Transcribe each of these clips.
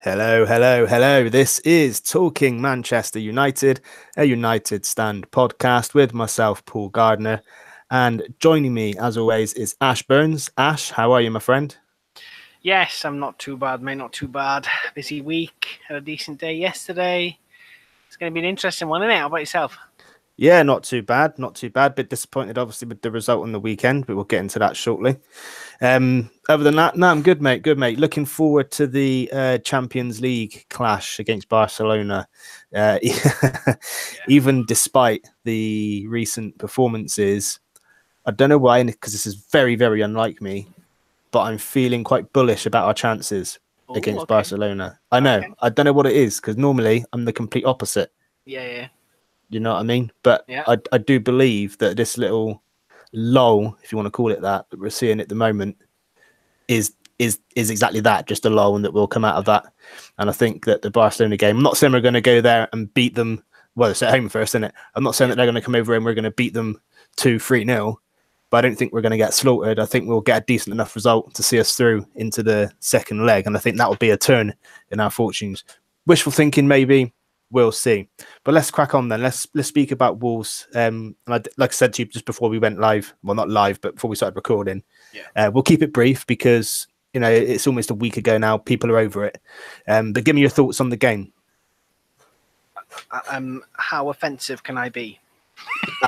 Hello, hello, hello. This is Talking Manchester United, a United Stand podcast with myself, Paul Gardner. And joining me, as always, is Ash Burns. Ash, how are you, my friend? Yes, I'm not too bad, mate. Not too bad. Busy week. Had a decent day yesterday. It's going to be an interesting one, isn't it? How about yourself? Yeah, not too bad. Not too bad. Bit disappointed, obviously, with the result on the weekend, but we'll get into that shortly. Other than that, no, I'm good, mate. Good, mate. Looking forward to the Champions League clash against Barcelona. Uh, even despite the recent performances, I don't know why, because this is very, very unlike me, but I'm feeling quite bullish about our chances Oh, against okay. Barcelona. I know. Okay. I don't know what it is, because normally I'm the complete opposite. Yeah. You know what I mean? But Yeah. I do believe that this little lull, if you want to call it that we're seeing at the moment, is exactly that, just a lull, and that will come out of that. And I think that the Barcelona game, I'm not saying we're going to go there and beat them. Well, it's at home first, isn't it? I'm not saying that they're going to come over and we're going to beat them 2-3-0, but I don't think we're going to get slaughtered. I think we'll get a decent enough result to see us through into the second leg, and I think that will be a turn in our fortunes. Wishful thinking, maybe. We'll see. But let's crack on then. Let's speak about Wolves. And like I said to you just before we went live, well, not live, but before we started recording, we'll keep it brief because it's almost a week ago now. People are over it. But give me your thoughts on the game. How offensive can I be?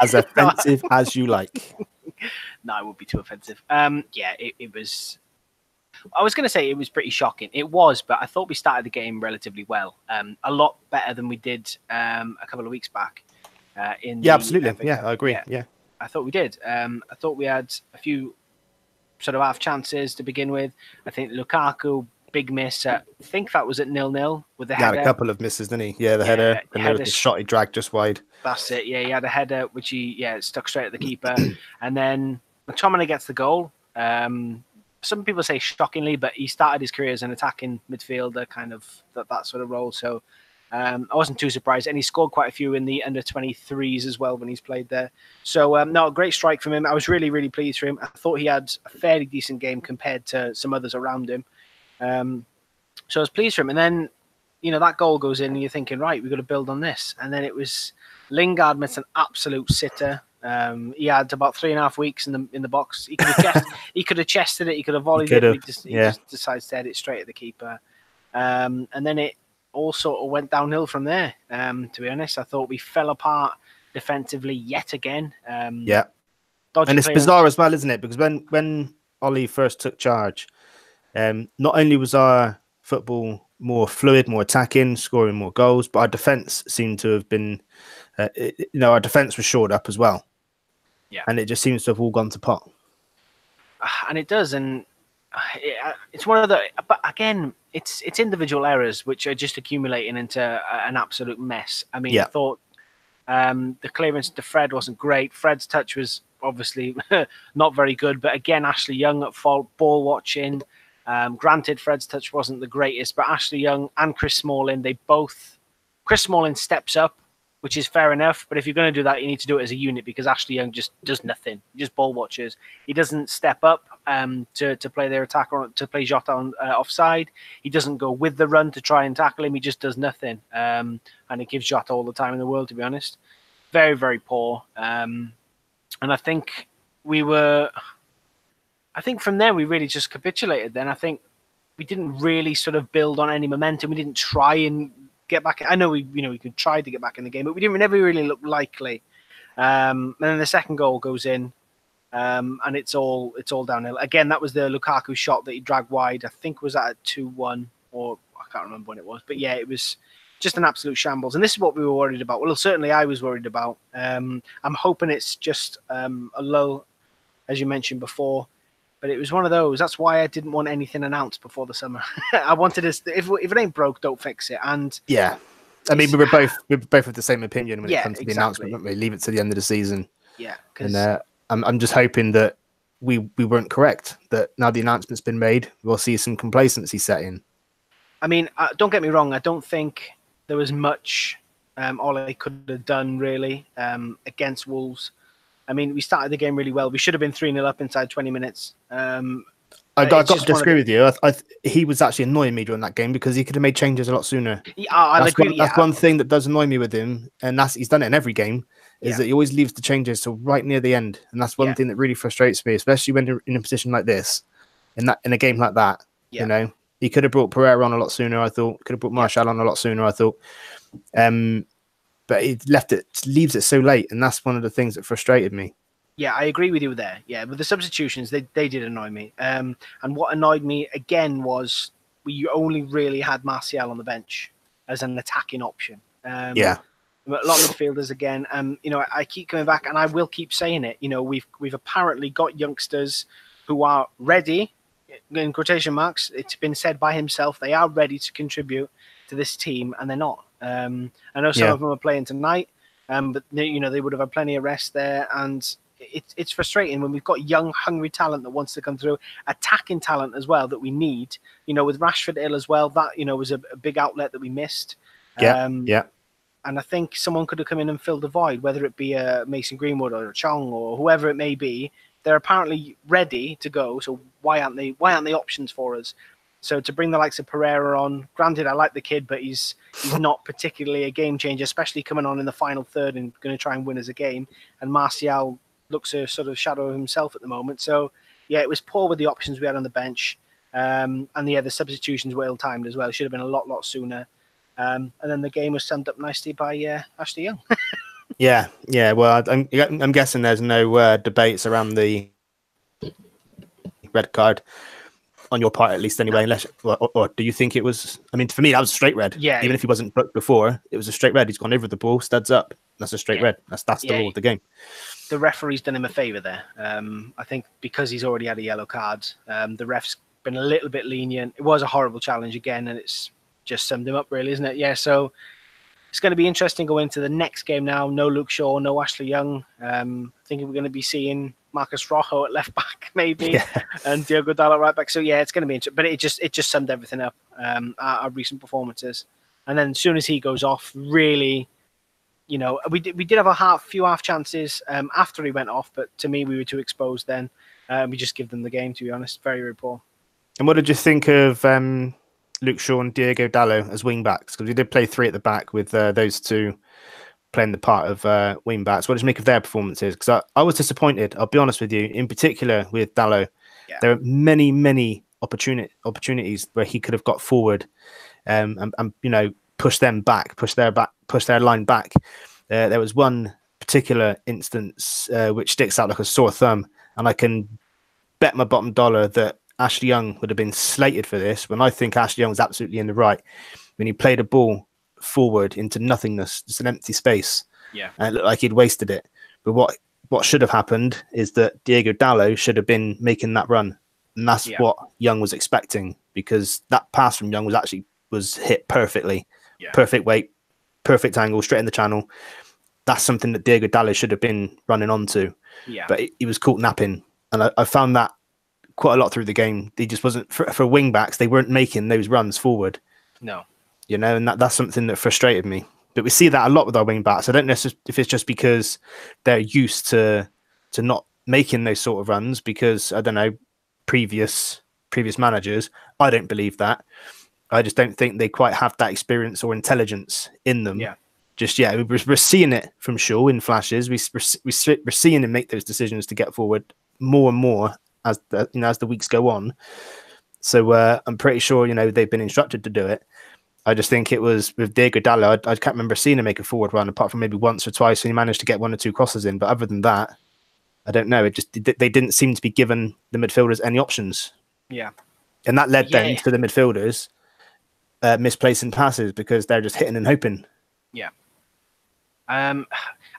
As offensive as you like. No, it would be too offensive. It was. I was going to say it was pretty shocking. It was, but I thought we started the game relatively well. A lot better than we did a couple of weeks back. Absolutely. Yeah, I agree. Yeah. I thought we did. I thought we had a few sort of half chances to begin with. I think Lukaku, big miss. I think that was at 0-0 with the header. Had a couple of misses, didn't he? Yeah, the header. And there was the shot he dragged just wide. That's it. Yeah, he had a header, which he stuck straight at the keeper. And then McTominay gets the goal. Some people say shockingly, but he started his career as an attacking midfielder, kind of that sort of role. So I wasn't too surprised. And he scored quite a few in the under-23s as well when he's played there. So, a great strike from him. I was really, really pleased for him. I thought he had a fairly decent game compared to some others around him. So I was pleased for him. And then, that goal goes in and you're thinking, right, we've got to build on this. And then it was Lingard missed an absolute sitter. He had about 3.5 weeks in the box. He could have chested it. He could have volleyed it. He just decides to head it straight at the keeper. And then it all sort of went downhill from there. To be honest, I thought we fell apart defensively yet again. And it's bizarre as well, isn't it? Because when Ollie first took charge, not only was our football more fluid, more attacking, scoring more goals, but our defense seemed to have been, our defense was shored up as well. Yeah, and it just seems to have all gone to pot. And it does, and it's one of the. But again, it's individual errors which are just accumulating into an absolute mess. I mean, I thought the clearance to Fred wasn't great. Fred's touch was obviously not very good, but again, Ashley Young at fault, ball watching. Granted, Fred's touch wasn't the greatest, but Ashley Young and Chris Smalling, Chris Smalling steps up, which is fair enough. But if you're going to do that, you need to do it as a unit because Ashley Young just does nothing. He just ball watches. He doesn't step up to play their attack or to play Jota on offside. He doesn't go with the run to try and tackle him. He just does nothing. And it gives Jota all the time in the world, to be honest. Very, very poor. And I think from there we really just capitulated. Then I think we didn't really sort of build on any momentum. We didn't try and get back. I know we could try to get back in the game, but we never really look likely. And then the second goal goes in, and it's all downhill. Again, that was the Lukaku shot that he dragged wide. I think was at 2-1, or I can't remember when it was. But yeah, it was just an absolute shambles. And this is what we were worried about. Well, certainly I was worried about. I'm hoping it's just a lull, as you mentioned before. But it was one of those. That's why I didn't want anything announced before the summer. I wanted us. If it ain't broke, don't fix it. And yeah, I mean, we were both of the same opinion when it comes to the announcement, didn't we? Leave it to the end of the season. Yeah, and I'm just hoping that we weren't correct. That now the announcement's been made, we'll see some complacency set in. I mean, don't get me wrong. I don't think there was much Ole could have done really against Wolves. I mean, we started the game really well. We should have been 3-0 up inside 20 minutes. I I got It's to just one of disagree the. with you. He was actually annoying me during that game because he could have made changes a lot sooner. Yeah, I'll agree. That's Yeah, one thing that does annoy me with him, and he's done it in every game. Is yeah, that he always leaves the changes till right near the end, and that's one yeah, thing that really frustrates me, especially when you're in a position like this, in a game like that. yeah, You know, he could have brought Pereira on a lot sooner. I thought could have brought yeah. Martial on a lot sooner. I thought, but he leaves it so late, and that's one of the things that frustrated me. Yeah, I agree with you there. Yeah, but the substitutions they did annoy me. And what annoyed me again was we only really had Martial on the bench as an attacking option. Yeah, A lot of midfielders again. You know, I keep coming back, and I will keep saying it. You know, we've apparently got youngsters who are ready, in quotation marks. It's been said by himself they are ready to contribute to this team, and they're not. I know some yeah, of them are playing tonight, but you know they would have had plenty of rest there, and it's frustrating when we've got young, hungry talent that wants to come through, attacking talent as well that we need. You know, with Rashford ill as well, that was a big outlet that we missed. yeah, Um, yeah. and I think someone could have come in and filled the void, whether it be a Mason Greenwood or a Chong or whoever it may be. They're apparently ready to go. So why aren't they? Why aren't they options for us? So to bring the likes of Pereira on, granted, I like the kid, but he's not particularly a game changer, especially coming on in the final third and going to try and win us a game. And Martial looks a sort of shadow of himself at the moment. So yeah, it was poor with the options we had on the bench. And yeah, the substitutions were ill-timed as well. It should have been a lot sooner. And then the game was summed up nicely by Ashley Young. Yeah, yeah. Well, I'm guessing there's no debates around the red card on your part, at least, anyway. Unless, or do you think it was? I mean, for me, that was a straight red. Yeah, Even if he wasn't booked before, it was a straight red. He's gone over the ball, studs up. That's a straight red. That's the rule of the game. The referee's done him a favour there. I think because he's already had a yellow card, the ref's been a little bit lenient. It was a horrible challenge again, and it's just summed him up, really, isn't it? Yeah. So it's going to be interesting going into the next game now. No Luke Shaw, no Ashley Young. I think we're going to be seeing Marcus Rojo at left back, maybe, and Diogo Dalot at right back. So yeah, it's going to be interesting. But it just summed everything up. Our recent performances, and then as soon as he goes off, really, you know, we did have a few half chances after he went off, but to me we were too exposed then. We just give them the game, to be honest. Very, very poor. And what did you think of Luke Shaw and Diogo Dalot as wing backs? Because we did play three at the back with those two playing the part of wing backs. What did you make of their performances? Because I was disappointed, I'll be honest with you, in particular with Dalot. Yeah. There are many opportunities where he could have got forward and you know, push their line back. There was one particular instance which sticks out like a sore thumb, and I can bet my bottom dollar that Ashley Young would have been slated for this, when I think Ashley Young was absolutely in the right. When he played a ball forward into nothingness, just an empty space, and it looked like he'd wasted it. But what should have happened is that Diogo Dalot should have been making that run, and that's what Young was expecting, because that pass from Young was hit perfectly, perfect weight, perfect angle, straight in the channel. That's something that Diogo Dalot should have been running onto, but he was caught napping, and I found that quite a lot through the game. They just wasn't for wing backs. They weren't making those runs forward. No, you know, and that's something that frustrated me. But we see that a lot with our wing backs. I don't know if it's just because they're used to not making those sort of runs, because I don't know, previous managers. I don't believe that. I just don't think they quite have that experience or intelligence in them. We're seeing it from Shaw in flashes. We're seeing him make those decisions to get forward more and more as the weeks go on. So I'm pretty sure, you know, they've been instructed to do it. I just think it was with Diogo Dalot. I can't remember seeing him make a forward run, apart from maybe once or twice when he managed to get one or two crosses in. But other than that, I don't know. They didn't seem to be given the midfielders any options. Yeah, and that led then to the midfielders misplacing passes because they're just hitting and hoping. Yeah. I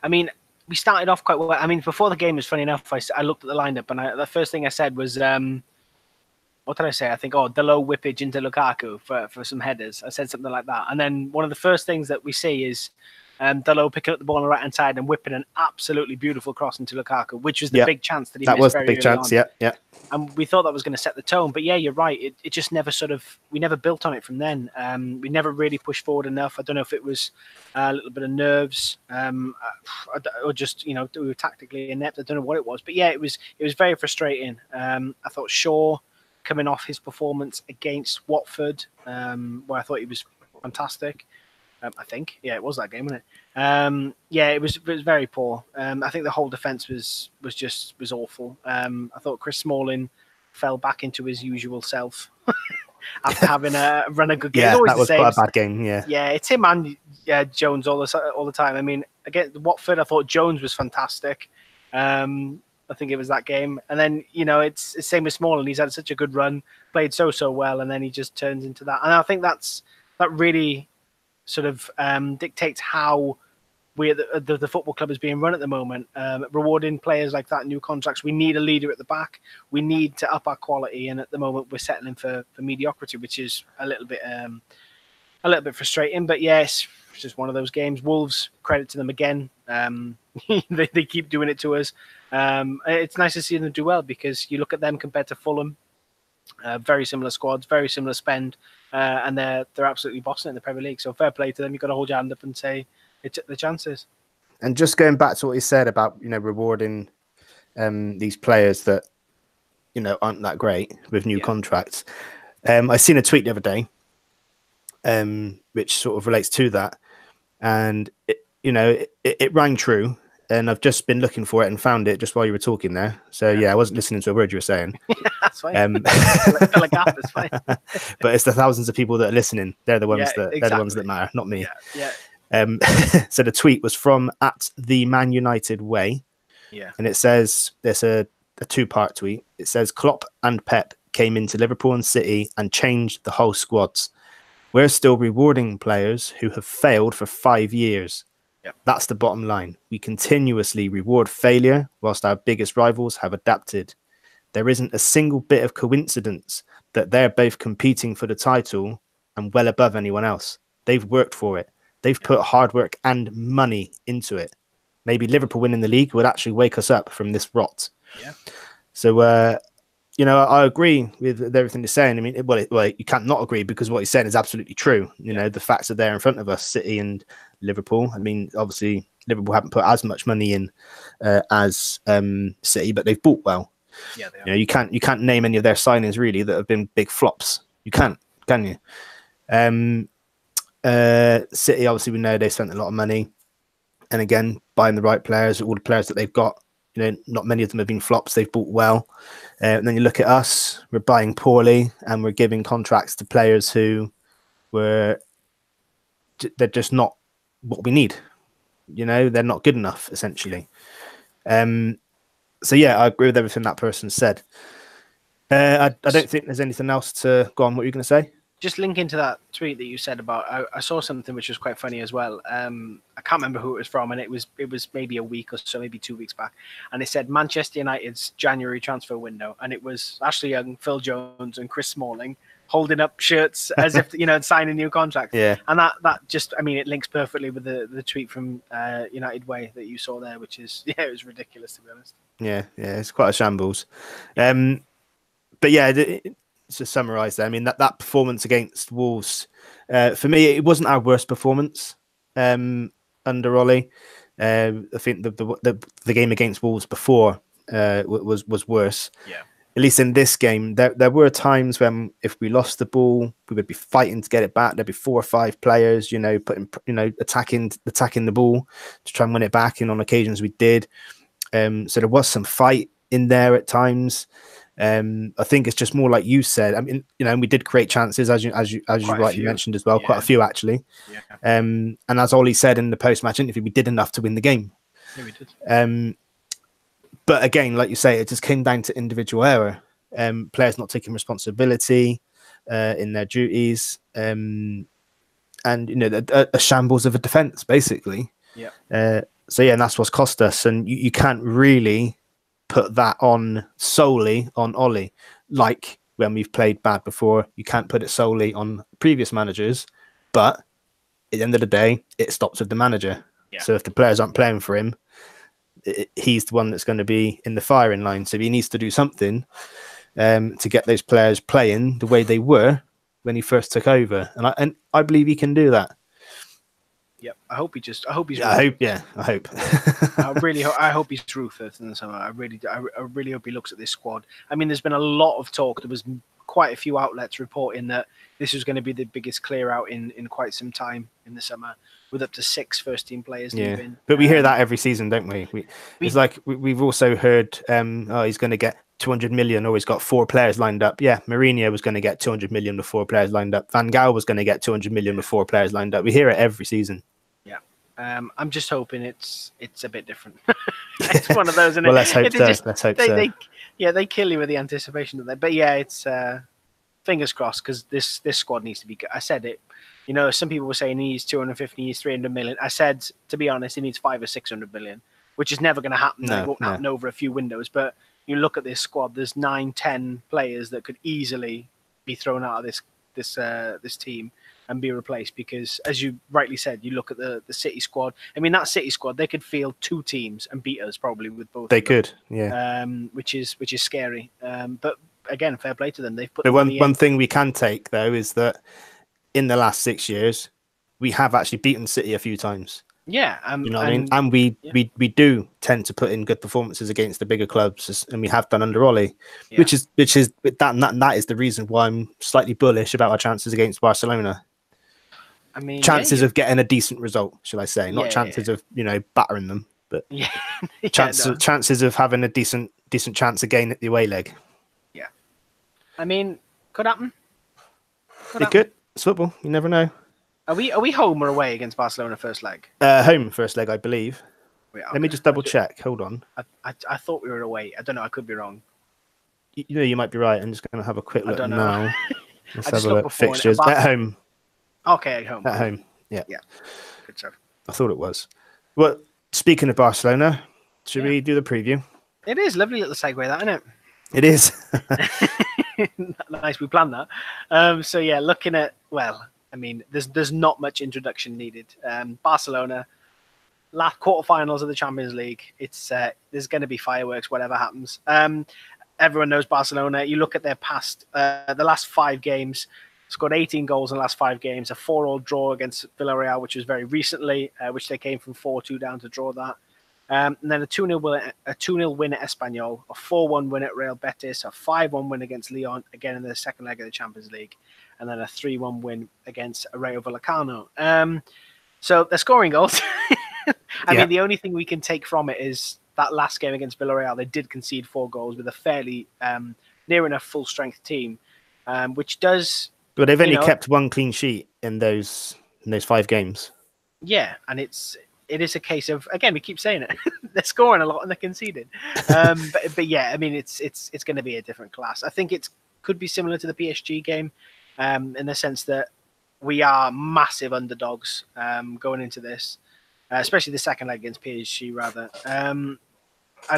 mean, we started off quite well. I mean, before the game was funny enough. I looked at the lineup, and the first thing I said was, what did I say? I think, Dalot whippage into Lukaku for some headers. I said something like that. And then one of the first things that we see is Dalot picking up the ball on the right-hand side and whipping an absolutely beautiful cross into Lukaku, which was the big chance that he missed. That was very the big chance, on. yeah. And we thought that was going to set the tone. But yeah, you're right. It just never we never built on it from then. We never really pushed forward enough. I don't know if it was a little bit of nerves or just, we were tactically inept. I don't know what it was. But yeah, it was very frustrating. I thought Shaw coming off his performance against Watford, where I thought he was fantastic. I think, yeah, it was that game, wasn't it? Yeah, it was very poor. I think the whole defense was awful. I thought Chris Smalling fell back into his usual self after having run a good game. Yeah, It's always that the was same. quite a bad game. Yeah, Yeah, it's him and Jones all the time. I mean, against Watford, I thought Jones was fantastic. I think it was that game, and then it's the same with Smalling. He's had such a good run, played so well, and then he just turns into that. And I think that really sort of dictates how the football club is being run at the moment, rewarding players like that, new contracts. We need a leader at the back. We need to up our quality, and at the moment we're settling for mediocrity, which is a little bit frustrating. But yes, it's just one of those games. Wolves, credit to them again. They keep doing it to us. It's nice to see them do well, because you look at them compared to Fulham, very similar squads, very similar spend, and they're absolutely bossing it in the Premier League. So fair play to them. You've got to hold your hand up and say they took the chances. and just going back to what he said about rewarding these players that aren't that great with new contracts. I seen a tweet the other day, which sort of relates to that, and it rang true. And I've just been looking for it and found it just while you were talking there. So yeah, I wasn't listening to a word you were saying. That's fine. Fill a gap, it's fine. But it's the thousands of people that are listening. They're the ones they're the ones that matter, not me. Yeah. So the tweet was from @TheManUnitedWay. Yeah. And it says, there's a two-part tweet. It says, Klopp and Pep came into Liverpool and City and changed the whole squads. We're still rewarding players who have failed for 5 years. Yep. That's the bottom line. We continuously reward failure whilst our biggest rivals have adapted. There isn't a single bit of coincidence that they're both competing for the title and well above anyone else. They've worked for it. They've put hard work and money into it. Maybe Liverpool winning the league would actually wake us up from this rot. Yeah. So, I agree with everything he's saying. I mean, well, you can't not agree, because what he's saying is absolutely true. The facts are there in front of us, City and Liverpool. I mean, obviously, Liverpool haven't put as much money in as City, but they've bought well. Yeah, they are. You can't name any of their signings really that have been big flops. You can't, can you? City, obviously, we know they spent a lot of money, and again, buying the right players. All the players that they've got, not many of them have been flops. They've bought well. And then you look at us, we're buying poorly, and we're giving contracts to players who they're just not what we need. They're not good enough, essentially. So yeah, I agree with everything that person said. I don't think there's anything else to go on. What were you going to say? Just linking to that tweet that you said about, I saw something which was quite funny as well. I can't remember who it was from, and it was maybe a week or so, maybe 2 weeks back, and it said Manchester United's January transfer window, and it was Ashley Young, Phil Jones, and Chris Smalling holding up shirts as if signing new contracts. Yeah, and that just, I mean, it links perfectly with the tweet from United Way that you saw there, which is it was ridiculous, to be honest. Yeah, it's quite a shambles. But yeah. To summarise there, I mean, that performance against Wolves, for me, it wasn't our worst performance under Ollie. I think the game against Wolves before was worse. Yeah. At least in this game, there were times when if we lost the ball, we would be fighting to get it back. There'd be 4 or 5 players, attacking the ball to try and win it back, and on occasions we did. So there was some fight in there at times. I think it's just more like you said. I mean, we did create chances, as you rightly mentioned as well, quite a few actually. Yeah. And as Ollie said in the post-match interview, we did enough to win the game. Yeah, we did. But again, like you say, it just came down to individual error. Players not taking responsibility in their duties, and a shambles of a defence, basically. Yeah. So yeah, and that's what's cost us. And you can't really put that on solely on Ollie. Like when we've played bad before, you can't put it solely on previous managers. But at the end of the day, it stops with the manager. Yeah. So if the players aren't playing for him, he's the one that's going to be in the firing line. So he needs to do something to get those players playing the way they were when he first took over. And I believe he can do that. Yep, I hope he's. I hope. I hope he's ruthless in the summer. I really hope he looks at this squad. I mean, there's been a lot of talk. There was quite a few outlets reporting that this was going to be the biggest clear out in quite some time in the summer, with up to 6 first-team players leaving. But we hear that every season, don't we? It's like we've also heard, he's going to get 200 million, or he's got 4 players lined up. Yeah, Mourinho was going to get 200 million with 4 players lined up. Van Gaal was going to get 200 million with 4 players lined up. We hear it every season. Yeah. I'm just hoping it's a bit different. It's one of those, isn't it? Well, let's hope so. Let's hope so. They kill you with the anticipation of that. But yeah, it's fingers crossed, because this squad needs to be good. I said it. You know, some people were saying he needs 250, he needs 300 million. I said, to be honest, he needs 500 or 600 million, which is never going to happen. It won't happen over a few windows. But you look at this squad, there's 9, 10 players that could easily be thrown out of this team and be replaced, because, as you rightly said, you look at the City squad. I mean, that City squad, they could field 2 teams and beat us probably with both. They could, yeah. Which is scary. But again, fair play to them. They've put. But one thing we can take, though, is that in the last 6 years, we have actually beaten City a few times. Yeah, you know what I mean. And we do tend to put in good performances against the bigger clubs, and we have done under Ollie, which is that is the reason why I'm slightly bullish about our chances against Barcelona. I mean, chances of getting a decent result, shall I say? Not chances of battering them, but chances of having a decent chance again at the away leg. Yeah, I mean, could happen. It could. It's football. You never know. Are we home or away against Barcelona first leg? Home first leg, I believe. Wait, Let me just double check. Hold on. I thought we were away. I don't know. I could be wrong. You might be right. I'm just going to have a quick look now. Let's have a look. Fixtures at home. Okay, at home. At home. Yeah. Good stuff. I thought it was. Well, speaking of Barcelona, should we do the preview? It is lovely little segue, that, isn't it? It is. Nice. We planned that. So yeah, looking at, well, I mean, there's not much introduction needed. Barcelona, last quarterfinals of the Champions League. It's there's going to be fireworks, whatever happens. Everyone knows Barcelona. You look at their past, the last 5 games, scored 18 goals in the last 5 games, a 4-4 draw against Villarreal, which was very recently, which they came from 4-2 down to draw that. And then a 2-0 win at Espanyol, a 4-1 win at Real Betis, a 5-1 win against Lyon, again in the second leg of the Champions League, and then a 3-1 win against Rayo Vallecano. So they're scoring goals. I mean, the only thing we can take from it is that last game against Villarreal, they did concede 4 goals with a fairly near enough full-strength team, which does... But they've only kept 1 clean sheet in those 5 games. Yeah, and it is a case of, again, we keep saying it, they're scoring a lot and they're conceding. But yeah, I mean, it's going to be a different class. I think it could be similar to the PSG game in the sense that we are massive underdogs going into this, especially the second leg against PSG, rather. And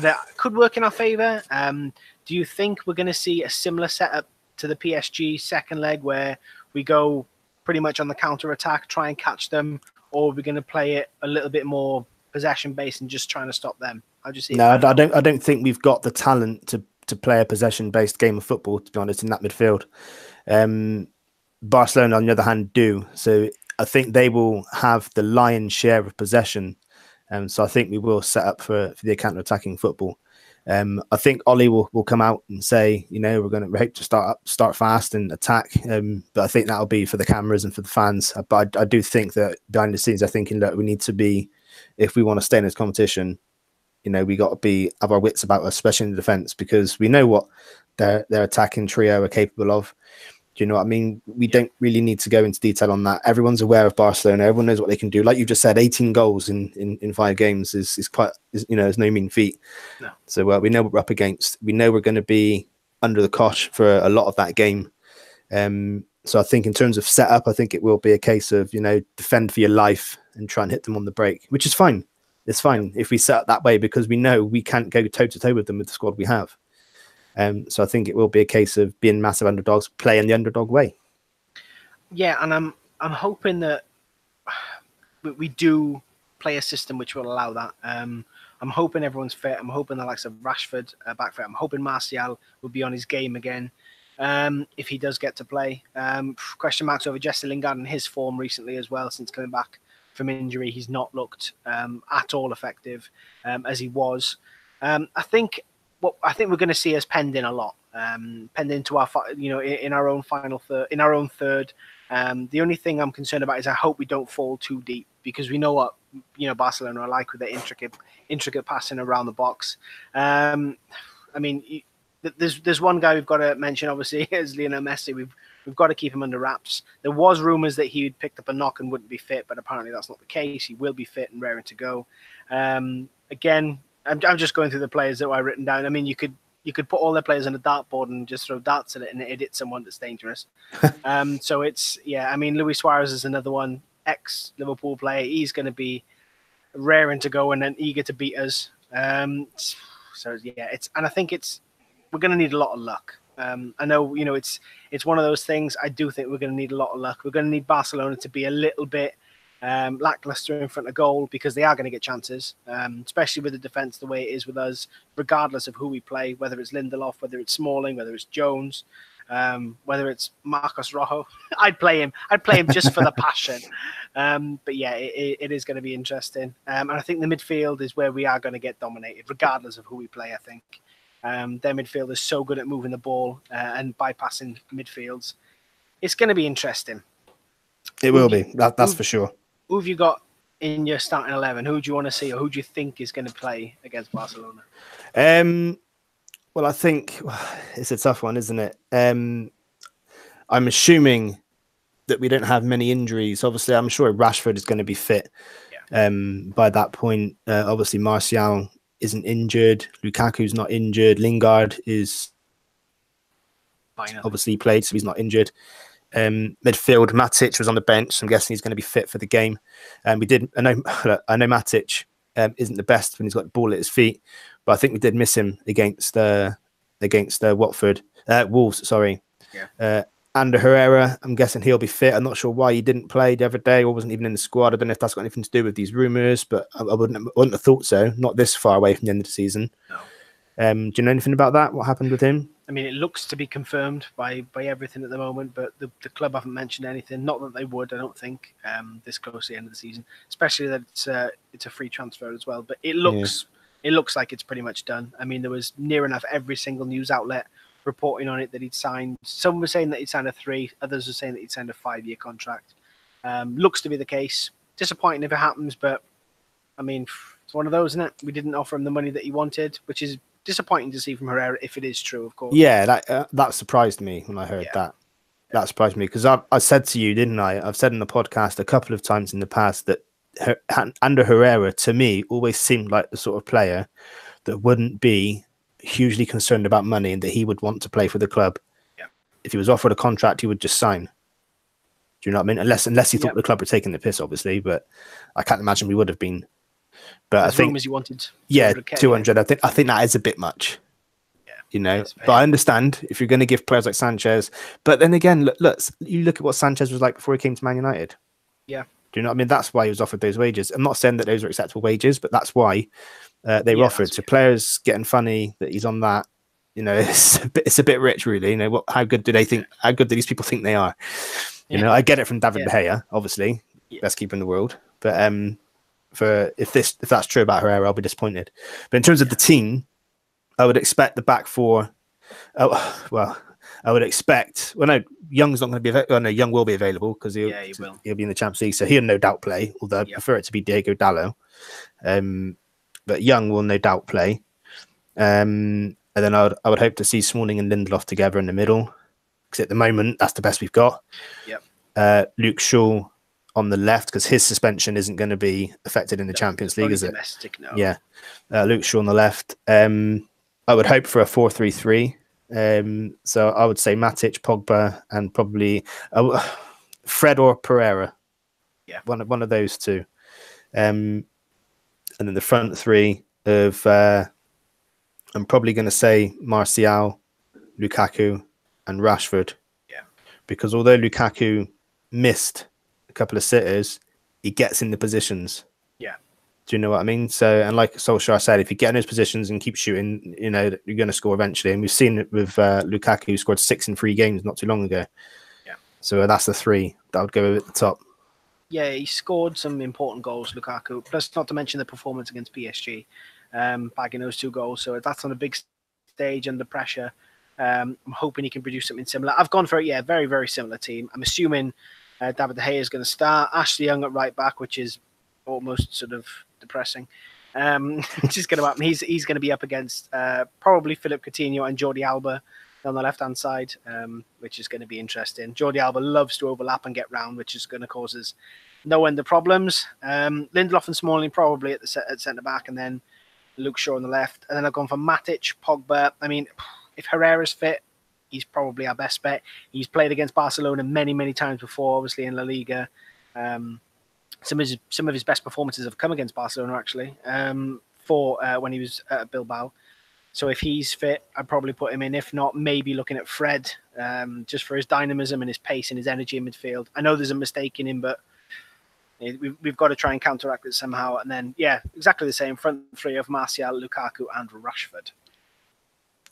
it could work in our favour. Do you think we're going to see a similar setup to the PSG second leg where we go pretty much on the counter-attack, try and catch them, or are we going to play it a little bit more possession-based and just trying to stop them? How do you see it? No, I don't think we've got the talent to play a possession-based game of football, to be honest, in that midfield. Barcelona, on the other hand, do. So I think they will have the lion's share of possession. So I think we will set up for the counter-attacking football. I think Ollie will come out and say, we're going to hope to start fast and attack. But I think that'll be for the cameras and for the fans. But I do think that behind the scenes, they're thinking that we need to be, if we want to stay in this competition, we got to have our wits about us, especially in the defence, because we know what their attacking trio are capable of. Do you know what I mean? We don't really need to go into detail on that. Everyone's aware of Barcelona. Everyone knows what they can do. Like you just said, 18 goals in 5 games is no mean feat. No. So we know what we're up against. We know we're going to be under the cosh for a lot of that game. So I think in terms of setup, I think it will be a case of, defend for your life and try and hit them on the break, which is fine. It's fine if we set up that way, because we know we can't go toe-to-toe with them with the squad we have. So I think it will be a case of being massive underdogs, playing the underdog way. Yeah, and I'm hoping that we do play a system which will allow that. I'm hoping everyone's fit. I'm hoping the likes of Rashford back fit. I'm hoping Martial will be on his game again if he does get to play. Question marks over Jesse Lingard and his form recently as well. Since coming back from injury, he's not looked at all effective as he was. I think we're going to see us penned in a lot. pending to our, in our own final third, in our own third. The only thing I'm concerned about is I hope we don't fall too deep, because we know what Barcelona are like with their intricate passing around the box. I mean, there's one guy we've got to mention, obviously, is Lionel Messi. We've got to keep him under wraps. There was rumours that he had picked up a knock and wouldn't be fit, but apparently that's not the case. He will be fit and raring to go. Again, I'm just going through the players that I've written down. I mean, you could put all their players on a dartboard and just throw darts at it, and it hit someone that's dangerous. So it's, I mean, Luis Suarez is another one, ex-Liverpool player. He's going to be raring to go and then eager to beat us. And I think we're going to need a lot of luck. I know, it's one of those things. I do think we're going to need a lot of luck. We're going to need Barcelona to be a little bit lackluster in front of goal, because they are going to get chances, especially with the defence the way it is with us, regardless of who we play, whether it's Lindelof, whether it's Smalling, whether it's Jones, whether it's Marcos Rojo. I'd play him just for the passion. But yeah, it is going to be interesting. And I think the midfield is where we are going to get dominated, regardless of who we play, I think. Their midfield is so good at moving the ball and bypassing midfields. It's going to be interesting. It will be. That's for sure. Who have you got in your starting 11? Who do you want to see, or who do you think is going to play against Barcelona? Well, I think it's a tough one, isn't it? I'm assuming that we don't have many injuries. Obviously, I'm sure Rashford is going to be fit by that point. Obviously, Martial isn't injured. Lukaku's not injured. Lingard is obviously played, so he's not injured. Midfield, Matic was on the bench, so I'm guessing he's going to be fit for the game. I know Matic isn't the best when he's got the ball at his feet, but I think we did miss him against Watford, Wolves. Sorry. Yeah. Ander Herrera, I'm guessing he'll be fit. I'm not sure why he didn't play the other day or wasn't even in the squad. I don't know if that's got anything to do with these rumours, but I wouldn't have thought so. Not this far away from the end of the season. No. Do you know anything about that? What happened with him? I mean, it looks to be confirmed by everything at the moment, but the club haven't mentioned anything. Not that they would, I don't think, this close to the end of the season, especially that it's a free transfer as well. But it looks like it's pretty much done. I mean, there was near enough every single news outlet reporting on it that he'd signed. Some were saying that he'd signed a 3, others were saying that he'd signed a 5-year contract. Looks to be the case. Disappointing if it happens, but I mean, it's one of those, isn't it? We didn't offer him the money that he wanted, which is disappointing to see from Herrera, if it is true, of course. Yeah, that surprised me when I heard that. That surprised me, because I said to you, didn't I? I've said in the podcast a couple of times in the past that Ander Herrera, to me, always seemed like the sort of player that wouldn't be hugely concerned about money and that he would want to play for the club. Yeah. If he was offered a contract, he would just sign. Do you know what I mean? Unless he thought the club were taking the piss, obviously, but I can't imagine we would have been. But I think he wanted 200. I think that is a bit much. Yeah, but I understand if you're going to give players like Sanchez. But then again, look, you look at what Sanchez was like before he came to Man United. Yeah. Do you know what I mean? That's why he was offered those wages. I'm not saying that those are acceptable wages, but that's why they were offered. So players getting funny that he's on that, it's a bit rich, really. How good do they think? How good do these people think they are? I get it from David De Gea, obviously, best keeper in the world. But if that's true about Herrera, I'll be disappointed. But in terms of the team, I would expect the back four. I would expect. Well, no, Young's not going to be. No, Young will be available because he'll be in the Champions League, so he'll no doubt play. Although I prefer it to be Diego Dallo, but Young will no doubt play. And then I would hope to see Smalling and Lindelof together in the middle, because at the moment that's the best we've got. Yep. Luke Shaw on the left, because his suspension isn't going to be affected in the Champions League, is it? Domestic, no. Yeah. Luke Shaw on the left. I would hope for a 4-3-3. So I would say Matic, Pogba, and probably Fred or Pereira. Yeah, one of those two. And then the front three of I'm probably going to say Martial, Lukaku, and Rashford. Yeah, because although Lukaku missed a couple of sitters, he gets in the positions. Yeah. Do you know what I mean? So, and like Solskjaer said, if you get in those positions and keep shooting, you're going to score eventually. And we've seen it with Lukaku, who scored 6 in 3 games not too long ago. Yeah. So that's the 3 that would go at the top. Yeah, he scored some important goals, Lukaku. Plus, not to mention the performance against PSG, bagging those 2 goals. So that's on a big stage under pressure. I'm hoping he can produce something similar. I've gone for it, very, very similar team. I'm assuming David De Gea is going to start. Ashley Young at right back, which is almost sort of depressing. Which is going to happen. He's going to be up against probably Philip Coutinho and Jordi Alba on the left-hand side, which is going to be interesting. Jordi Alba loves to overlap and get round, which is going to cause us no end of problems. Lindelof and Smalling probably at centre-back, and then Luke Shaw on the left. And then I've gone for Matic, Pogba. I mean, if Herrera's fit, he's probably our best bet. He's played against Barcelona many, many times before, obviously in La Liga. Some of his best performances have come against Barcelona, actually, for when he was at Bilbao. So if he's fit, I'd probably put him in. If not, maybe looking at Fred, just for his dynamism and his pace and his energy in midfield. I know there's a mistake in him, but we've got to try and counteract it somehow. And then, exactly the same. Front three of Martial, Lukaku, and Rashford.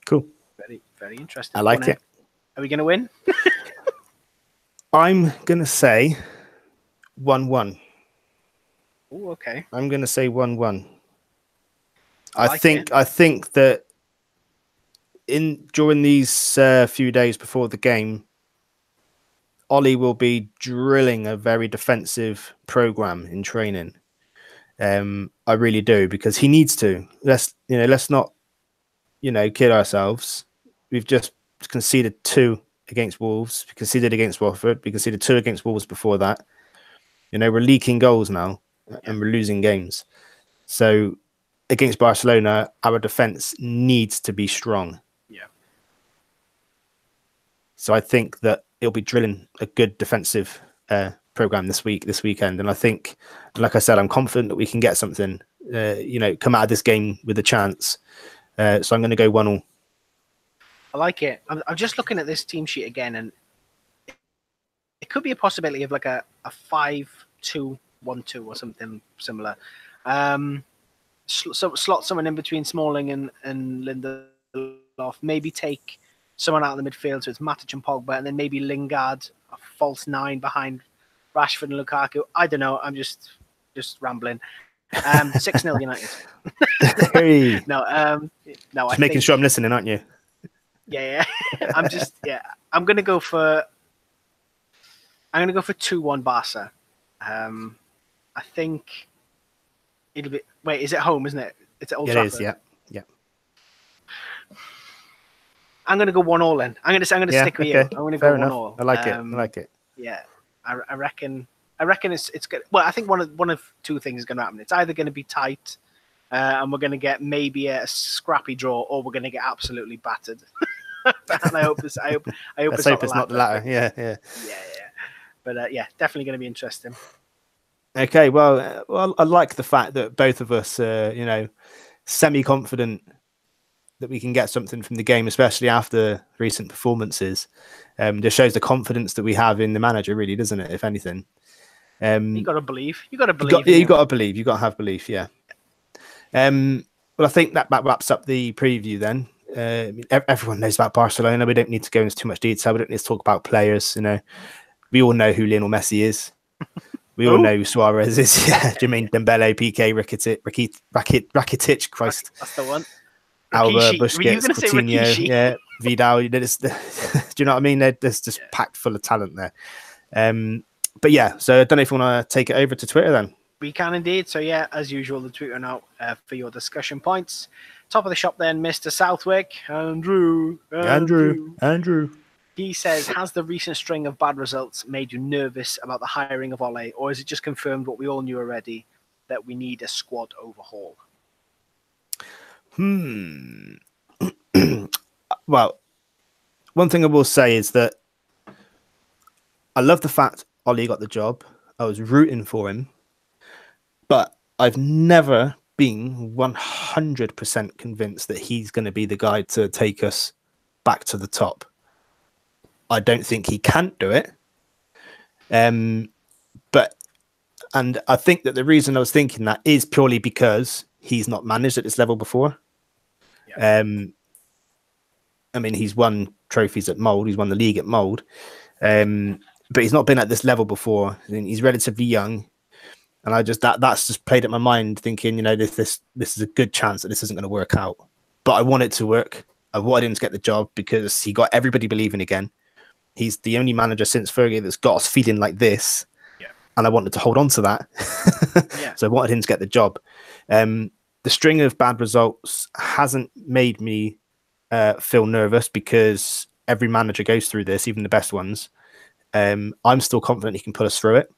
Cool. Very, very interesting. I like it. Are we going to win? I'm going to say 1-1. Oh, okay. I'm going to say 1-1. I think that during these few days before the game, Ollie will be drilling a very defensive program in training. I really do, because he needs to. Let's not kid ourselves. We've just conceded 2 against Wolves. We conceded against Watford. We conceded 2 against Wolves before that. We're leaking goals now, and we're losing games. So against Barcelona, our defense needs to be strong. Yeah. So I think that he'll be drilling a good defensive program this weekend. And I think, like I said, I'm confident that we can get something, come out of this game with a chance. So I'm going to go 1-1. I like it. I'm just looking at this team sheet again, and it could be a possibility of like a 5-2-1-2 or something similar. So slot someone in between Smalling and Lindelof. Maybe take someone out of the midfield, so it's Matic and Pogba, and then maybe Lingard, a false 9 behind Rashford and Lukaku. I don't know. I'm just rambling. 6-0 United. Hey. No. Just making sure I'm listening, aren't you? Yeah. I'm gonna go for 2-1 Barca. I think it'll be. Wait, is it home? Isn't it? It's at Old Trafford. It is. Yeah. I'm gonna go 1-1 then. I'm gonna stick with you. I'm gonna go 1-1. I like it. Yeah, I reckon it's good. Well, I think one of 2 things is gonna happen. It's either gonna be tight, and we're gonna get maybe a scrappy draw, or we're gonna get absolutely battered. And I hope it's not the latter. Yeah. But definitely going to be interesting. Okay, well, I like the fact that both of us are, semi-confident that we can get something from the game, especially after recent performances. Just shows the confidence that we have in the manager, really, doesn't it? If anything, you got to believe. You got to believe. You got to believe. You got to have belief. Yeah. Well, I think that wraps up the preview then. Everyone knows about Barcelona. We don't need to go into too much detail. We don't need to talk about players. We all know who Lionel Messi is. We all know who Suarez is. Yeah, Jermaine Dembele, PK, Rakitic. Christ, that's the one. Alba, Busquets, Coutinho, yeah, Vidal. Do you know what I mean? They're just packed full of talent there. But yeah, so I don't know if you want to take it over to Twitter then. We can indeed. So yeah, as usual, the Twitter now for your discussion points. Top of the shop then, Mr. Southwick, Andrew. He says, has the recent string of bad results made you nervous about the hiring of Ole, or is it just confirmed what we all knew already, that we need a squad overhaul? Well, one thing I will say is that I love the fact Ole got the job. I was rooting for him, but I've never been 100% convinced that he's going to be the guy to take us back to the top. I don't think he can't do it. But I think that the reason I was thinking that is purely because he's not managed at this level before. Yeah. I mean, he's won trophies at Mould. He's won the league at Mould. But he's not been at this level before. I mean, he's relatively young. And I just that's just played at my mind, thinking, this is a good chance that this isn't going to work out. But I want it to work. I wanted him to get the job because he got everybody believing again. He's the only manager since Fergie that's got us feeling like this. Yeah. And I wanted to hold on to that. Yeah. So I wanted him to get the job. The string of bad results hasn't made me feel nervous because every manager goes through this, even the best ones. I'm still confident he can put us through it.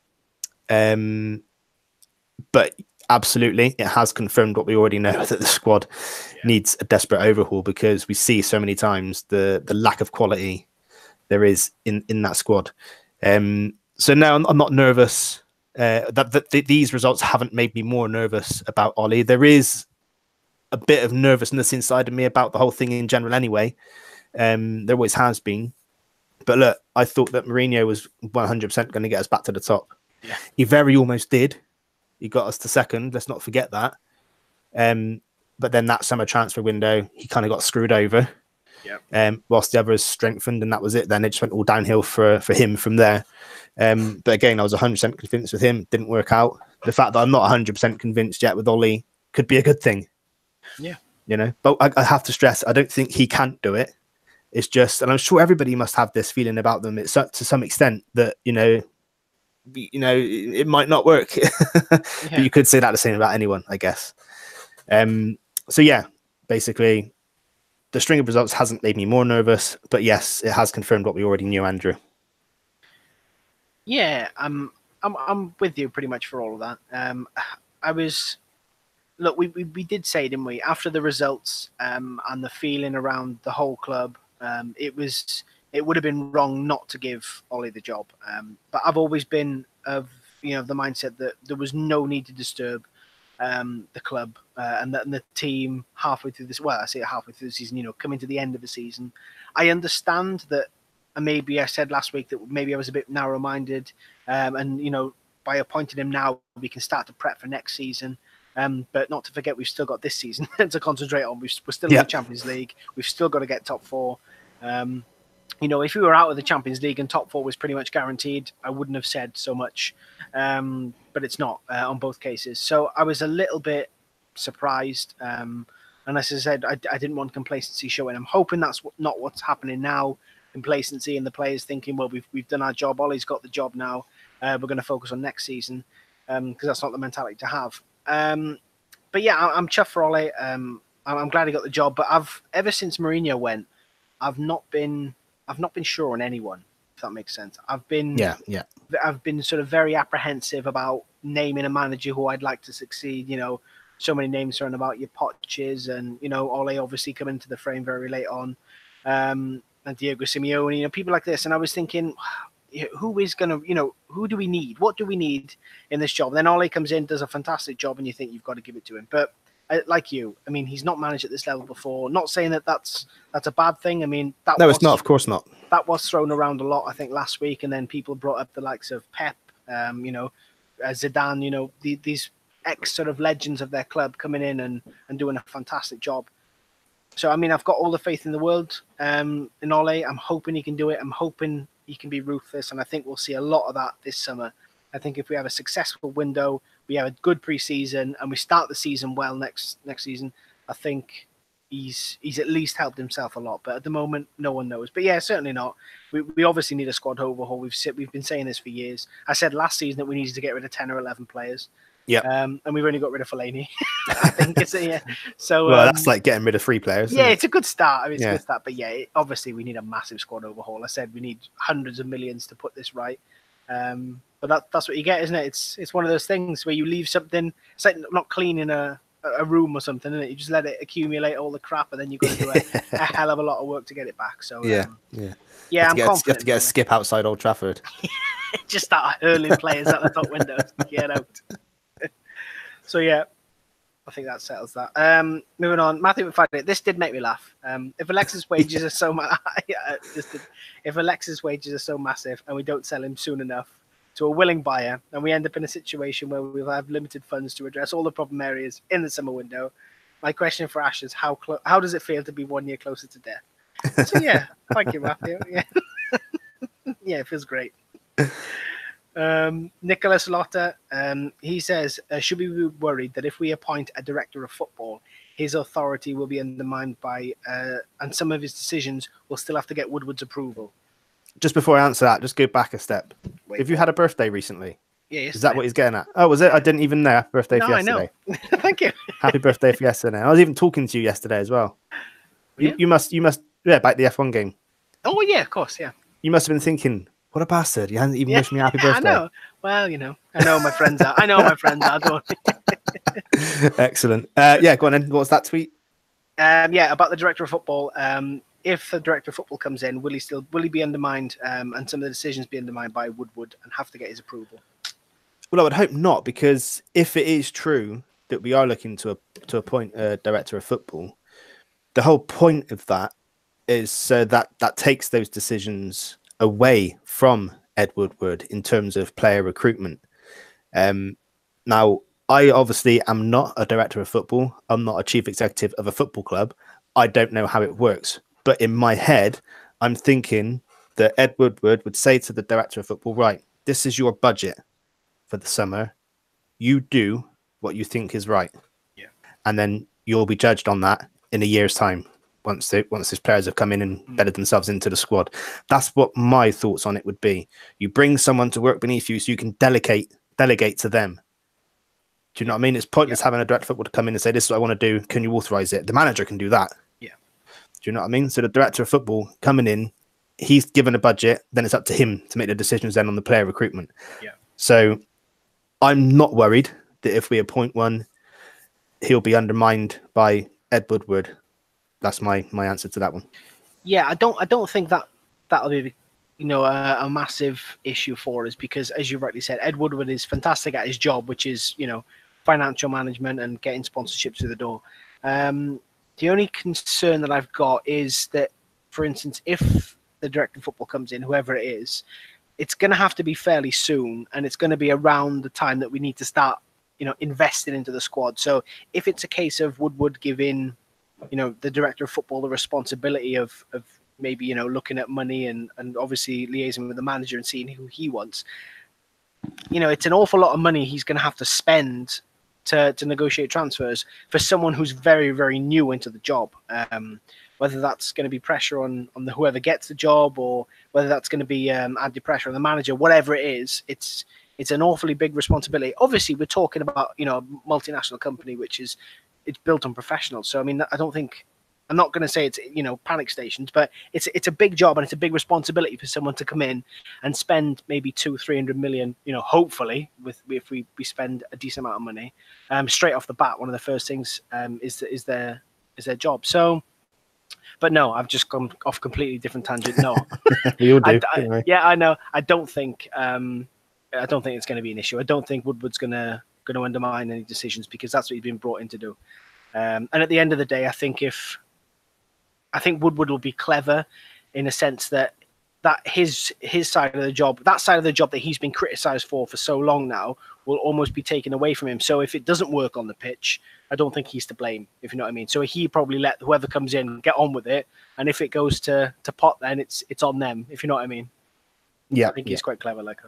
But absolutely, it has confirmed what we already know, that the squad needs a desperate overhaul, because we see so many times the lack of quality there is in that squad. So no, I'm not nervous. These results haven't made me more nervous about Ollie. There is a bit of nervousness inside of me about the whole thing in general anyway. There always has been. But look, I thought that Mourinho was 100% going to get us back to the top. Yeah. He very almost did. He got us to second. Let's not forget that. But then that summer transfer window, he kind of got screwed over. Yeah. Whilst the others strengthened, and that was it. Then it just went all downhill for him from there. But again, I was 100% convinced with him. Didn't work out. The fact that I'm not 100% convinced yet with Ollie could be a good thing. Yeah. You know, but I have to stress, I don't think he can't do it. It's just, and I'm sure everybody must have this feeling about them. It's to some extent that, it might not work. But you could say that the same about anyone, I guess. So yeah, basically, the string of results hasn't made me more nervous, but yes, it has confirmed what we already knew, Andrew. Yeah, I'm with you pretty much for all of that. Look, we did say, didn't we, after the results and the feeling around the whole club, it would have been wrong not to give Ollie the job. But I've always been of the mindset that there was no need to disturb the club and the team halfway through this. Well, I say halfway through the season, coming to the end of the season. I understand that, and maybe I said last week that maybe I was a bit narrow-minded, and by appointing him now, we can start to prep for next season. But not to forget, we've still got this season to concentrate on. We're still in the Champions League. We've still got to get top four. If we were out of the Champions League and top four was pretty much guaranteed, I wouldn't have said so much. But it's not on both cases. So I was a little bit surprised. And as I said, I didn't want complacency showing. I'm hoping that's not what's happening now. Complacency and the players thinking, well, we've done our job. Ollie's got the job now. We're going to focus on next season because that's not the mentality to have. But yeah, I'm chuffed for Ollie. I'm glad he got the job. But ever since Mourinho went, I've not been sure on anyone, if that makes sense. I've been sort of very apprehensive about naming a manager who I'd like to succeed. So many names thrown about, your Poches and Ole obviously come into the frame very late on, and Diego Simeone, people like this. And I was thinking, who is going to, who do we need? What do we need in this job? And then Ole comes in, does a fantastic job, and you think you've got to give it to him. But like you, I mean, he's not managed at this level before. Not saying that that's a bad thing. I mean, it's not. Of course not. That was thrown around a lot, I think, last week, and then people brought up the likes of Pep, Zidane. These ex sort of legends of their club coming in and doing a fantastic job. So, I mean, I've got all the faith in the world in Ole. I'm hoping he can do it. I'm hoping he can be ruthless, and I think we'll see a lot of that this summer. I think if we have a successful window, we have a good pre-season, and we start the season well next season, I think he's at least helped himself a lot. But at the moment, no one knows. But yeah, certainly not. We obviously need a squad overhaul. We've been saying this for years. I said last season that we needed to get rid of 10 or 11 players. Yeah. And we've only got rid of Fellaini. I think it's So that's like getting rid of 3 players. Yeah, it's a good start. I mean, it's a good start. But yeah, obviously we need a massive squad overhaul. I said we need hundreds of millions to put this right. But that's what you get, isn't it? It's one of those things where you leave something. It's like not cleaning a room or something, isn't it? You just let it accumulate all the crap, and then you've got to do a hell of a lot of work to get it back. So yeah. I'm confident. You have to get a skip outside Old Trafford. Just start hurling players out the top windows. Get out. So yeah, I think that settles that. Moving on, Matthew McFadden. This did make me laugh. If Alexis' wages are so if Alexis' wages are so massive and we don't sell him soon enough to a willing buyer, and we end up in a situation where we'll have limited funds to address all the problem areas in the summer window, my question for Ash is how does it feel to be 1 year closer to death? So yeah, thank you, Matthew. Yeah, yeah, it feels great. Nicholas Lotter, he says, should we be worried that if we appoint a director of football, his authority will be undermined by, and some of his decisions will still have to get Woodward's approval. Just before I answer that, just go back a step. Wait, Have you had a birthday recently? Yeah, yesterday. Is that what he's getting at? Oh, was it? I didn't even know. Happy birthday for yesterday. I know. Thank you. Happy birthday for yesterday. I was even talking to you yesterday as well. You must, back the F1 game. Oh, yeah, of course, yeah. You must have been thinking, what a bastard. You hadn't even wished me happy birthday. I know. Well, I know my friends are. I know my friends are. Don't. Excellent. Yeah, go on then. What's that tweet? About the director of football. If the director of football comes in, will he be undermined, and some of the decisions be undermined by Woodward and have to get his approval? Well, I would hope not, because if it is true that we are looking to appoint a director of football, the whole point of that is so that takes those decisions away from Ed Woodward in terms of player recruitment. Now, I obviously am not a director of football. I'm not a chief executive of a football club. I don't know how it works. But in my head, I'm thinking that Ed Woodward would say to the director of football, right, this is your budget for the summer. You do what you think is right. Yeah. And then you'll be judged on that in a year's time once these players have come in and bedded themselves into the squad. That's what my thoughts on it would be. You bring someone to work beneath you so you can delegate to them. Do you know what I mean? It's pointless having a director of football to come in and say, this is what I want to do. Can you authorize it? The manager can do that. Yeah. Do you know what I mean? So the director of football coming in, he's given a budget, then it's up to him to make the decisions then on the player recruitment. Yeah. So I'm not worried that if we appoint one, he'll be undermined by Ed Woodward. That's my answer to that one. Yeah, I don't think that'll be a massive issue for us, because as you rightly said, Ed Woodward is fantastic at his job, which is financial management and getting sponsorships through the door. The only concern that I've got is that, for instance, if the director of football comes in, whoever it is, it's going to have to be fairly soon, and it's going to be around the time that we need to start, investing into the squad. So if it's a case of Woodward giving, the director of football the responsibility of maybe, looking at money and obviously liaising with the manager and seeing who he wants, it's an awful lot of money he's going to have to spend to negotiate transfers for someone who's very, very new into the job. Whether that's going to be pressure on whoever gets the job, or whether that's going to be added pressure on the manager, whatever it is, it's an awfully big responsibility. Obviously, we're talking about a multinational company it's built on professionals. So I mean, I'm not going to say it's panic stations, but it's a big job and it's a big responsibility for someone to come in and spend maybe 200-300 million. Hopefully, if we spend a decent amount of money, straight off the bat, one of the first things is their job. So. But no, I've just gone off completely different tangent. No, we all do. Yeah, I know. I don't think it's going to be an issue. I don't think Woodward's going to undermine any decisions, because that's what he's been brought in to do. And at the end of the day, I think Woodward will be clever in a sense that his side of the job, that side of the job that he's been criticised for so long now, will almost be taken away from him. So if it doesn't work on the pitch, I don't think he's to blame, if you know what I mean. So he probably let whoever comes in get on with it, and if it goes to pot, then it's on them, if you know what I mean. Yeah, I think he's quite clever like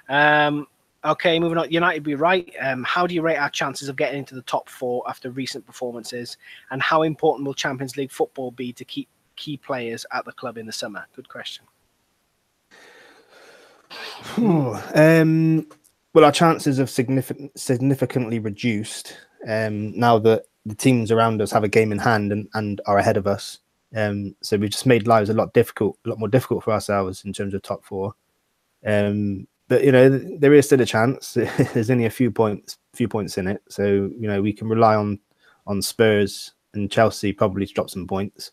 that. Okay, moving on. United be right. How do you rate our chances of getting into the top 4 after recent performances, and how important will Champions League football be to keep key players at the club in the summer? Good question. Well, our chances have significantly reduced now that the teams around us have a game in hand and are ahead of us. So we've just made lives a lot more difficult for ourselves in terms of top 4. But there is still a chance. There's only a few points in it, so we can rely on Spurs and Chelsea probably to drop some points.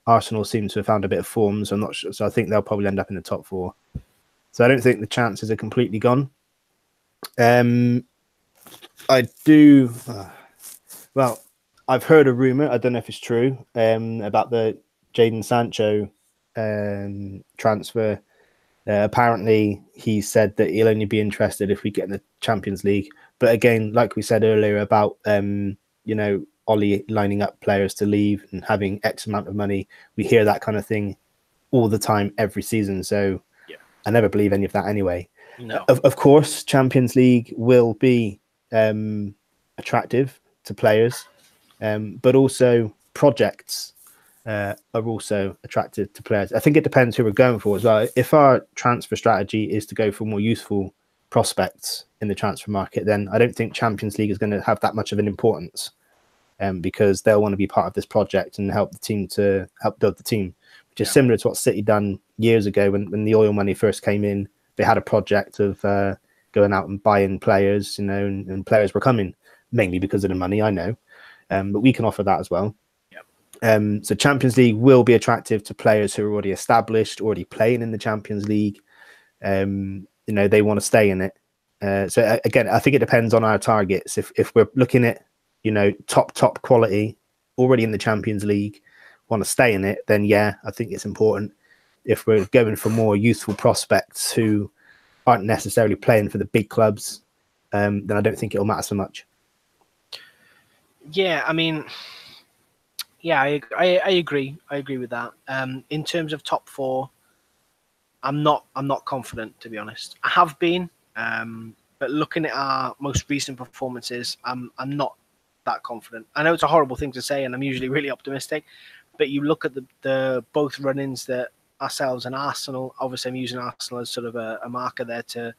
Arsenal seem to have found a bit of form, so I'm not sure. So I think they'll probably end up in the top 4. So I don't think the chances are completely gone. I do. Well, I've heard a rumor. I don't know if it's true. About the Jadon Sancho transfer. Apparently, he said that he'll only be interested if we get in the Champions League. But again, like we said earlier about Ollie lining up players to leave and having X amount of money, we hear that kind of thing all the time, every season. So yeah. I never believe any of that anyway. No. Of course, Champions League will be attractive to players. but also projects are also attractive to players. I think it depends who we're going for as well. If our transfer strategy is to go for more useful prospects in the transfer market, then I don't think Champions League is going to have that much of an importance, because they'll want to be part of this project and help build the team, which is similar to what City done years ago when the oil money first came in. They had a project of going out and buying players, and players were coming mainly because of the money, I know, but we can offer that as well. So Champions League will be attractive to players who are already established, already playing in the Champions League. They want to stay in it. So again, I think it depends on our targets. If we're looking at, top quality, already in the Champions League, want to stay in it, then yeah, I think it's important. If we're going for more youthful prospects who aren't necessarily playing for the big clubs, then I don't think it'll matter so much. Yeah, I mean, yeah, I agree. I agree with that. In terms of top four, I'm not confident, to be honest. I have been, but looking at our most recent performances, I'm not that confident. I know it's a horrible thing to say, and I'm usually really optimistic, but you look at the both run-ins that ourselves and Arsenal. Obviously, I'm using Arsenal as sort of a marker there to,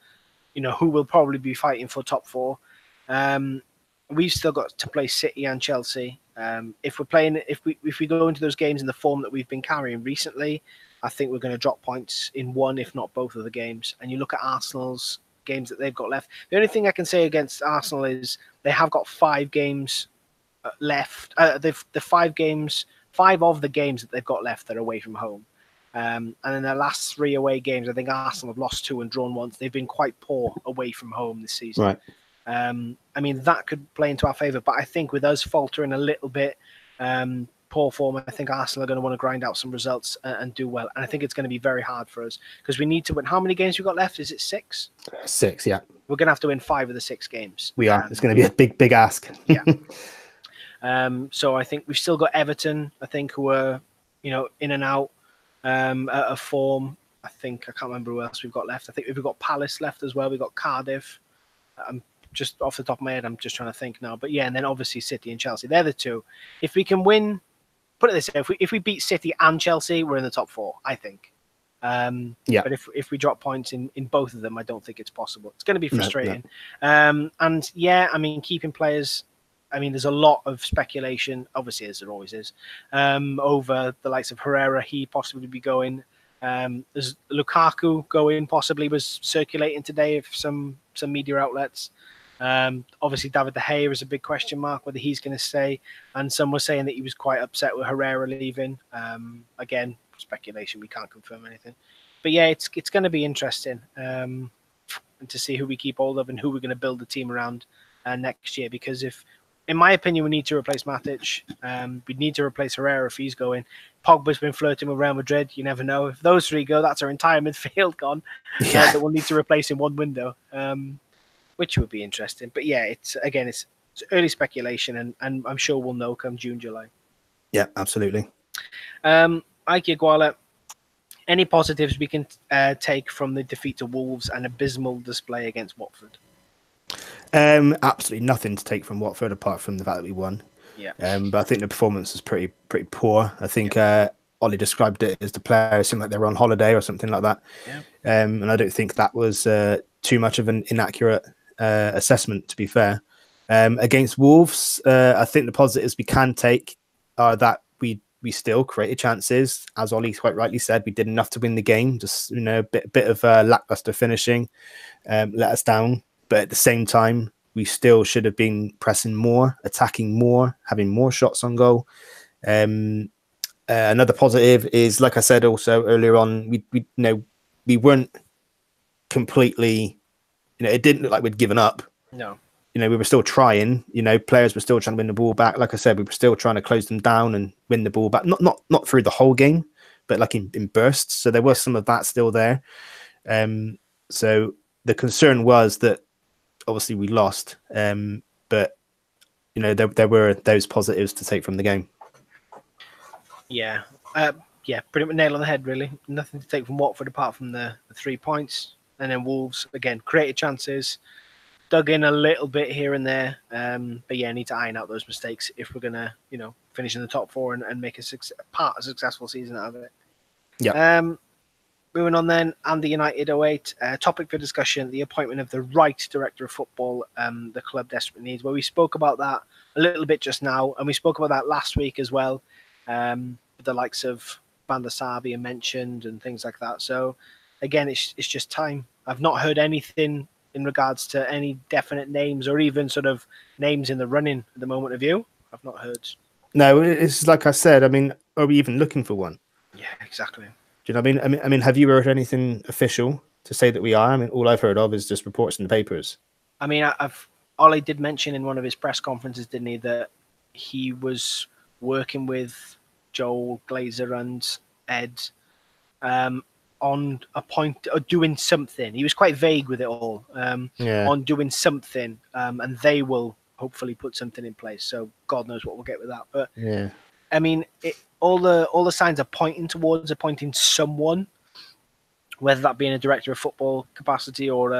who will probably be fighting for top four. We've still got to play City and Chelsea. If we go into those games in the form that we've been carrying recently, I think we're going to drop points in one, if not both of the games. And you look at Arsenal's games that they've got left. The only thing I can say against Arsenal is they have got 5 games left. Five of the games that they've got left are away from home. And in their last 3 away games, I think Arsenal have lost 2 and drawn once. They've been quite poor away from home this season. Right. I mean, that could play into our favour, but I think with us faltering a little bit, poor form, I think Arsenal are going to want to grind out some results and do well. And I think it's going to be very hard for us because we need to win. How many games we've got left? Is it 6? 6, yeah. We're going to have to win 5 of the 6 games. We are. It's going to be a big ask. Yeah. So I think we've still got Everton, I think, who are, in and out of form. I can't remember who else we've got left. I think we've got Palace left as well. We've got Cardiff. Just off the top of my head, I'm just trying to think now. But yeah, and then obviously City and Chelsea. They're the 2. If we can win, put it this way, if we beat City and Chelsea, we're in the top 4, I think. Yeah. But if we drop points in both of them, I don't think it's possible. It's going to be frustrating. No. And yeah, I mean, keeping players, I mean, there's a lot of speculation, obviously, as there always is, over the likes of Herrera. He possibly be going. There's Lukaku going, possibly was circulating today of some media outlets. Obviously, David De Gea is a big question mark whether he's going to stay, and some were saying that he was quite upset with Herrera leaving. Again, speculation; we can't confirm anything. But yeah, it's going to be interesting to see who we keep hold of and who we're going to build the team around next year. Because in my opinion, we need to replace Matic. We need to replace Herrera if he's going. Pogba's been flirting with Real Madrid. You never know. If those 3 go, that's our entire midfield gone. Yeah. That we'll need to replace in one window. Which would be interesting. But yeah, it's early speculation, and I'm sure we'll know come June, July. Yeah, absolutely. Ike Iguala, any positives we can take from the defeat to Wolves and abysmal display against Watford? Absolutely nothing to take from Watford apart from the fact that we won. Yeah. But I think the performance was pretty poor. I think Ollie described it as the players seemed like they were on holiday or something like that. Yeah. And I don't think that was too much of an inaccurate assessment, to be fair. Against Wolves, I think the positives we can take are that we still created chances. As Ollie quite rightly said, we did enough to win the game. Just a bit of lackluster finishing let us down. But at the same time, we still should have been pressing more, attacking more, having more shots on goal. Another positive is, like I said also earlier on, we weren't completely, it didn't look like we'd given up. No. We were still trying. Players were still trying to win the ball back. Like I said, we were still trying to close them down and win the ball back. Not through the whole game, but like in bursts. So there was some of that still there. So the concern was that obviously we lost, but there were those positives to take from the game. Yeah, pretty much nail on the head, really. Nothing to take from Watford apart from the 3 points, and then Wolves again created chances. dug in a little bit here and there. But yeah, need to iron out those mistakes if we're gonna, finish in the top four and make a successful season out of it. Yeah. Moving on then, and the United 08 topic for discussion: the appointment of the right director of football. The club desperately needs. Well, we spoke about that a little bit just now, and we spoke about that last week as well. With the likes of Van der Sar being mentioned and things like that. So again, it's just time. I've not heard anything in regards to any definite names or even sort of names in the running at the moment of you. I've not heard. No, it's like I said. I mean, are we even looking for one? Yeah, exactly. Do you know what I mean? I mean, have you heard anything official to say that we are? I mean, all I've heard of is just reports in the papers. I mean, Ollie did mention in one of his press conferences, didn't he, that he was working with Joel Glazer and Ed on a point or doing something. He was quite vague with it all. On doing something, and they will hopefully put something in place. So God knows what we'll get with that. But yeah, I mean, all the signs are pointing towards appointing someone, whether that be in a director of football capacity or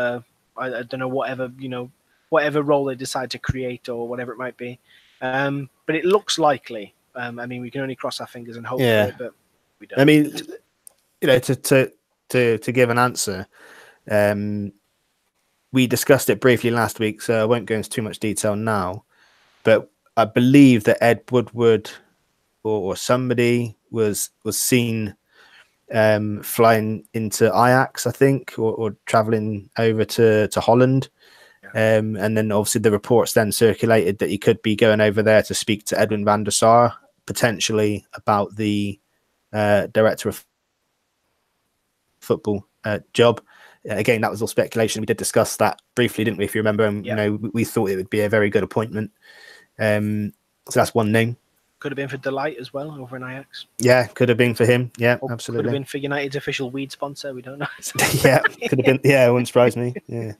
I don't know, whatever role they decide to create or whatever it might be. But it looks likely. I mean, we can only cross our fingers and hope for it, but we don't. I mean, to give an answer, we discussed it briefly last week, so I won't go into too much detail now. But I believe that Ed Woodward or somebody was seen flying into Ajax, I think, or traveling over to Holland. Yeah. And then obviously the reports then circulated that he could be going over there to speak to Edwin van der Sar, potentially about the director of football job. Again, that was all speculation. We did discuss that briefly, didn't we? If you remember, and we thought it would be a very good appointment. So that's one name. Could have been for Delight as well over in Ajax. Yeah, could have been for him. Yeah, or absolutely. Could have been for United's official weed sponsor. We don't know. Yeah, could have been. Yeah, it wouldn't surprise me. Yeah.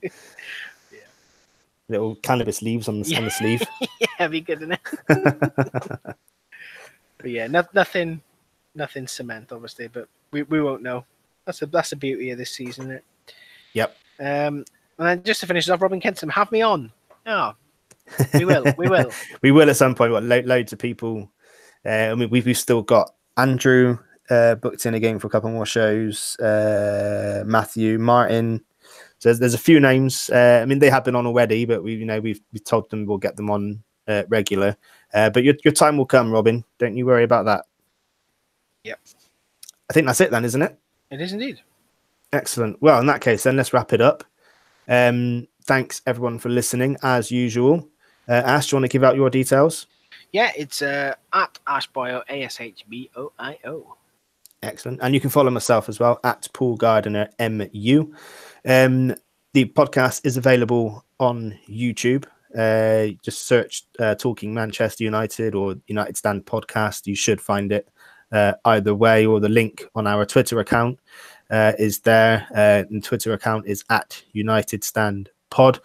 Little cannabis leaves on the sleeve. Yeah, be good, isn't it? But yeah, nothing cement, obviously, but we won't know. That's the beauty of this season, isn't it? Yep. And then just to finish off, Robin Kenson, have me on. Oh, we will. We will at some point. Loads of people. I mean, we've still got Andrew booked in again for a couple more shows. Matthew, Martin. So there's a few names. I mean, they have been on already, but we've told them we'll get them on regular. But your time will come, Robin. Don't you worry about that. Yep. I think that's it then, isn't it? It is indeed. Excellent. Well, in that case, then let's wrap it up. Thanks everyone for listening as usual. Ash, do you want to give out your details? Yeah, it's at Ashboyo, ASHBOIO. Excellent. And you can follow myself as well at Paul Gardiner MU. The podcast is available on YouTube. Just search Talking Manchester United or United Stand Podcast. You should find it either way, or the link on our Twitter account is there. And Twitter account is at United Stand Pod.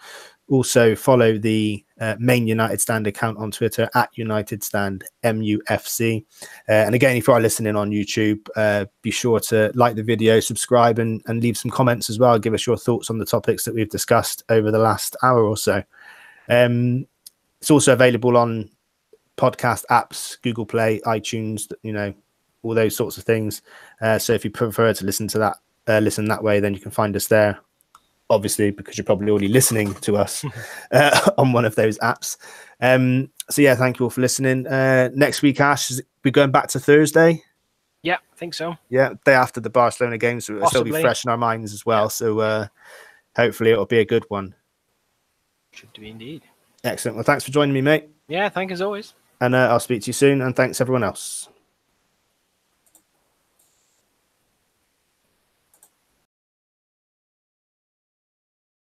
Also follow the main United Stand account on Twitter at United Stand MUFC. And again, if you are listening on YouTube, be sure to like the video, subscribe, and leave some comments as well. Give us your thoughts on the topics that we've discussed over the last hour or so. It's also available on podcast apps, Google Play, iTunes, all those sorts of things. So if you prefer to listen to that, listen that way, then you can find us there. Obviously, because you're probably already listening to us on one of those apps. So yeah, thank you all for listening. Next week, Ash, we're going back to Thursday. Yeah, I think so. Yeah, day after the Barcelona game, so it'll still be fresh in our minds as well. Yeah. So hopefully it'll be a good one. Should be indeed. Excellent. Well, thanks for joining me, mate. Yeah, thank you as always. And I'll speak to you soon. And thanks everyone else.